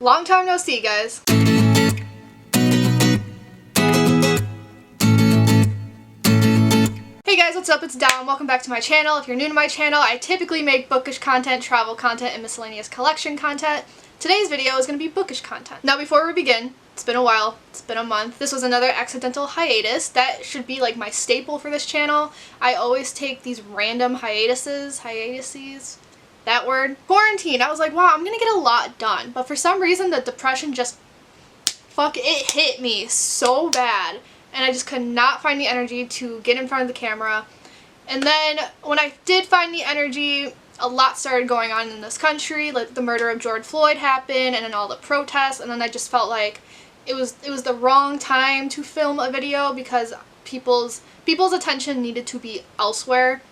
Long time no see, guys. Hey guys, what's up? It's Down. Welcome back to my channel. If you're new to my channel, I typically make bookish content, travel content, and miscellaneous collection content. Today's video is going to be bookish content. Now before we begin, it's been a while, it's been a month. This was another accidental hiatus. That should be like my staple for this channel. I always take these random hiatuses, that word. Quarantine, I was like, wow, I'm gonna get a lot done. But for some reason, the depression just, it hit me so bad. And I just could not find the energy to get in front of the camera. And then when I did find the energy, a lot started going on in this country. Like the murder of George Floyd happened, and then all the protests, and then I just felt like it was the wrong time to film a video because people's attention needed to be elsewhere.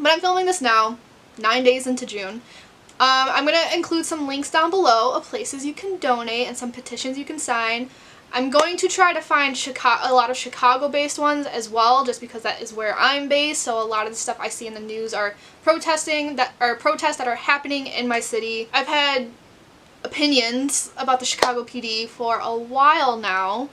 But I'm filming this now, 9 days into June. I'm going to include some links down below of places you can donate and some petitions you can sign. I'm going to try to find a lot of Chicago-based ones as well, just because that is where I'm based. So a lot of the stuff I see in the news are protests that are happening in my city. I've had opinions about the Chicago PD for a while now.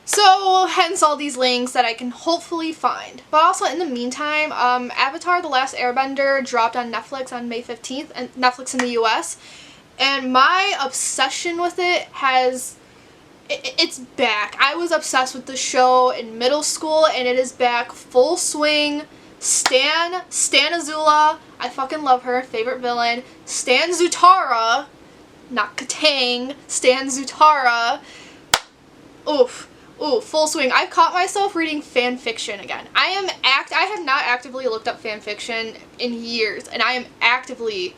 So, hence all these links that I can hopefully find. But also, in the meantime, Avatar: The Last Airbender dropped on Netflix on May 15th, and Netflix in the US. And my obsession with it it's back. I was obsessed with the show in middle school, and it is back full swing. Stan Azula, I fucking love her, favorite villain. Stan Zutara, not Katang, Stan Zutara. Oof. Ooh, full swing. I've caught myself reading fan fiction again. I have not actively looked up fan fiction in years, and I am actively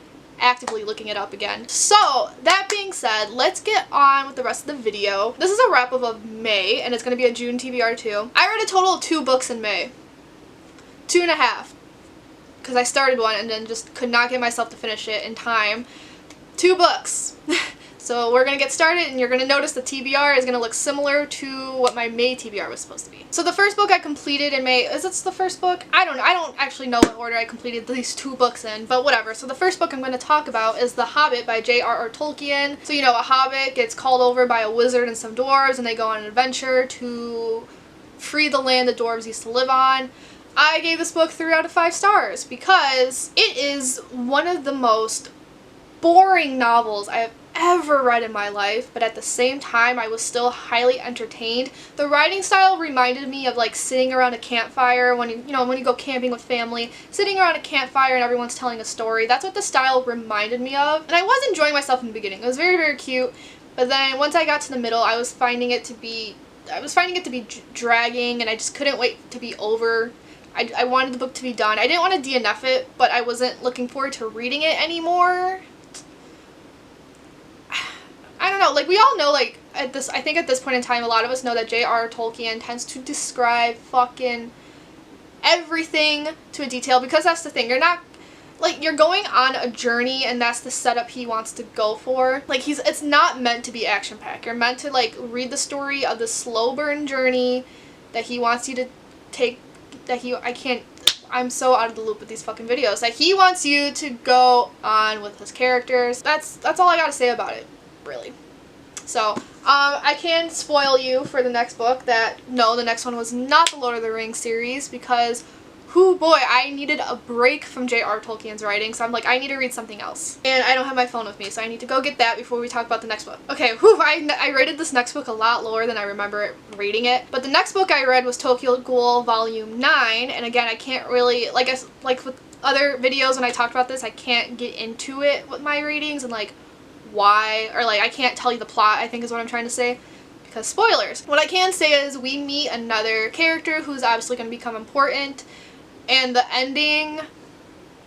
looking it up again. So, that being said, let's get on with the rest of the video. This is a wrap-up of May, and it's going to be a June TBR too. I read a total of 2 books in May. 2.5. Because I started one and then just could not get myself to finish it in time. 2 books. So we're going to get started, and you're going to notice the TBR is going to look similar to what my May TBR was supposed to be. So the first book I completed in May, is this the first book? I don't know. I don't actually know what order I completed these 2 books in, but whatever. So the first book I'm going to talk about is The Hobbit by J.R.R. Tolkien. So you know, a hobbit gets called over by a wizard and some dwarves, and they go on an adventure to free the land the dwarves used to live on. I gave this book 3 out of 5 stars because it is one of the most boring novels I have ever read in my life, but at the same time I was still highly entertained. The writing style reminded me of like sitting around a campfire when you go camping with family, sitting around a campfire and everyone's telling a story. That's what the style reminded me of, and I was enjoying myself in the beginning. It was very, very cute, but then once I got to the middle, I was finding it to be dragging, and I just couldn't wait to be over. I wanted the book to be done. I didn't want to DNF it, but I wasn't looking forward to reading it anymore. I don't know, like we all know, like I think at this point in time, a lot of us know that J.R.R. Tolkien tends to describe fucking everything to a detail, because that's the thing. You're going on a journey, and that's the setup he wants to go for. Like it's not meant to be action-packed. You're meant to like read the story of the slow burn journey that he wants you to take, I'm so out of the loop with these fucking videos. Like he wants you to go on with his characters. That's all I gotta say about it, really. So, I can spoil you for the next book that, no, the next one was not the Lord of the Rings series, because, whoo boy, I needed a break from J.R.R. Tolkien's writing, so I'm like, I need to read something else. And I don't have my phone with me, so I need to go get that before we talk about the next book. Okay, whew, I rated this next book a lot lower than I remember reading it, but the next book I read was Tokyo Ghoul Volume 9, and again, I can't really, like with other videos when I talked about this, I can't get into it with my ratings and like, why, or like I can't tell you the plot, I think is what I'm trying to say, because spoilers. What I can say is we meet another character who's obviously going to become important, and the ending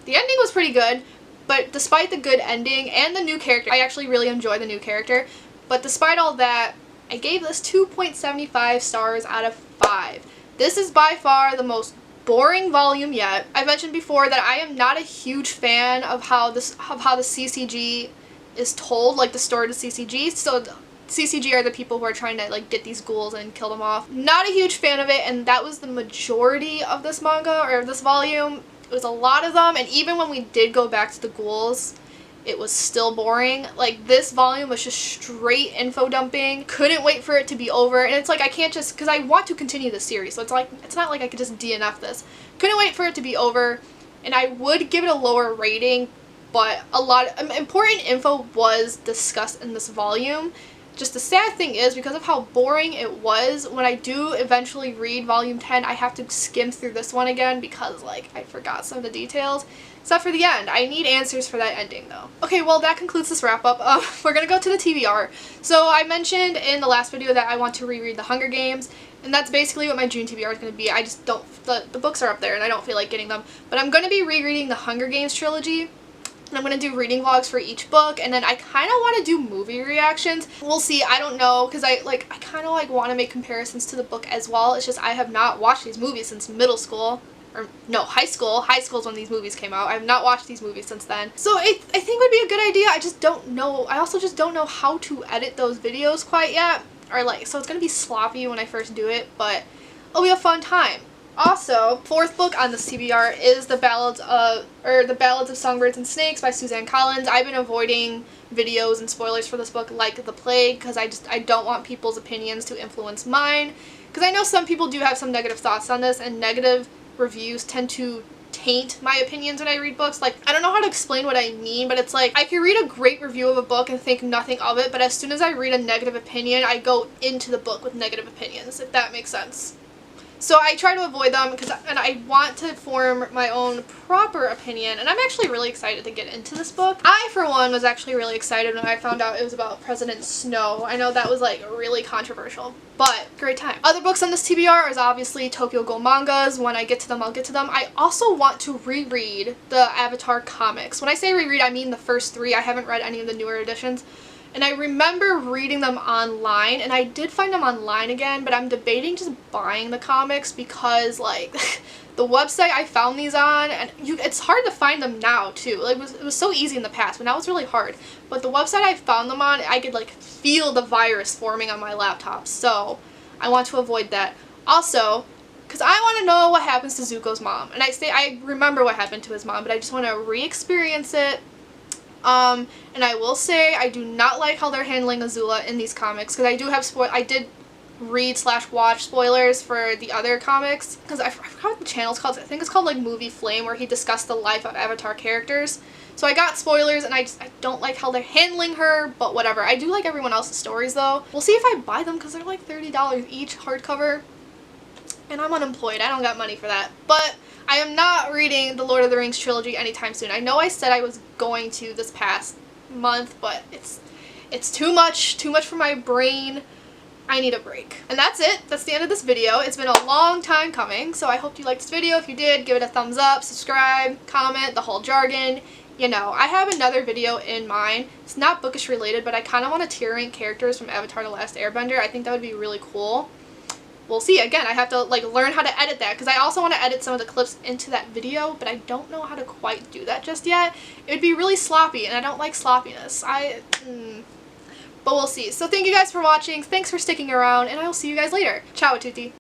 was pretty good, but despite the good ending and the new character, I actually really enjoy the new character, but despite all that, I gave this 2.75 stars out of 5. This is by far the most boring volume yet. I mentioned before that I am not a huge fan of how the CCG is told, like the story to CCG. So CCG are the people who are trying to like get these ghouls and kill them off. Not a huge fan of it, and that was the majority of this manga or this volume. It was a lot of them, and even when we did go back to the ghouls, it was still boring. Like, this volume was just straight info dumping. Couldn't wait for it to be over. And it's like, I can't just, because I want to continue the series, so it's like, it's not like I could just DNF this. Couldn't wait for it to be over, and I would give it a lower rating, but a lot of important info was discussed in this volume. Just the sad thing is, because of how boring it was, when I do eventually read volume 10, I have to skim through this one again because, like, I forgot some of the details. Except for the end. I need answers for that ending, though. Okay, well, that concludes this wrap-up. We're gonna go to the TBR. So I mentioned in the last video that I want to reread The Hunger Games, and that's basically what my June TBR is gonna be. I just don't, the books are up there, and I don't feel like getting them. But I'm gonna be rereading the Hunger Games trilogy. And I'm going to do reading vlogs for each book, and then I kind of want to do movie reactions. We'll see. I don't know, because I kind of want to make comparisons to the book as well. It's just I have not watched these movies since middle school. Or no, high school. High school is when these movies came out. I have not watched these movies since then. So I think would be a good idea. I just don't know. I also just don't know how to edit those videos quite yet. Or so it's going to be sloppy when I first do it, but it'll be a fun time. Also, fourth book on this TBR is The Ballads of Songbirds and Snakes by Suzanne Collins. I've been avoiding videos and spoilers for this book like the plague because I don't want people's opinions to influence mine. Because I know some people do have some negative thoughts on this, and negative reviews tend to taint my opinions when I read books. Like, I don't know how to explain what I mean, but it's like I can read a great review of a book and think nothing of it, but as soon as I read a negative opinion, I go into the book with negative opinions, if that makes sense. So I try to avoid them and I want to form my own proper opinion, and I'm actually really excited to get into this book. I, for one, was actually really excited when I found out it was about President Snow. I know that was really controversial, but great time. Other books on this TBR is obviously Tokyo Ghoul mangas. When I get to them, I'll get to them. I also want to reread the Avatar comics. When I say reread, I mean the first 3. I haven't read any of the newer editions. And I remember reading them online, and I did find them online again, but I'm debating just buying the comics because, the website I found these on, and it's hard to find them now, too. It was so easy in the past, but now it's really hard. But the website I found them on, I could, feel the virus forming on my laptop, so I want to avoid that. Also, because I want to know what happens to Zuko's mom, and I remember what happened to his mom, but I just want to re-experience it. And I will say I do not like how they're handling Azula in these comics, because I did read/watch spoilers for the other comics, because I forgot what the channel's called. I think it's called Movie Flame, where he discussed the life of Avatar characters. So I got spoilers, and I don't like how they're handling her, but whatever. I do like everyone else's stories, though. We'll see if I buy them, because they're $30 each hardcover, and I'm unemployed. I don't got money for that. But I am not reading the Lord of the Rings trilogy anytime soon. I know I said I was going to this past month, but it's too much for my brain. I need a break. And that's it. That's the end of this video. It's been a long time coming, so I hope you liked this video. If you did, give it a thumbs up, subscribe, comment, the whole jargon. You know, I have another video in mind. It's not bookish related, but I kind of want to tier rank characters from Avatar: The Last Airbender. I think that would be really cool. We'll see. Again, I have to learn how to edit that, because I also want to edit some of the clips into that video, but I don't know how to quite do that just yet. It would be really sloppy, and I don't like sloppiness. But we'll see. So thank you guys for watching. Thanks for sticking around, and I will see you guys later. Ciao a tutti.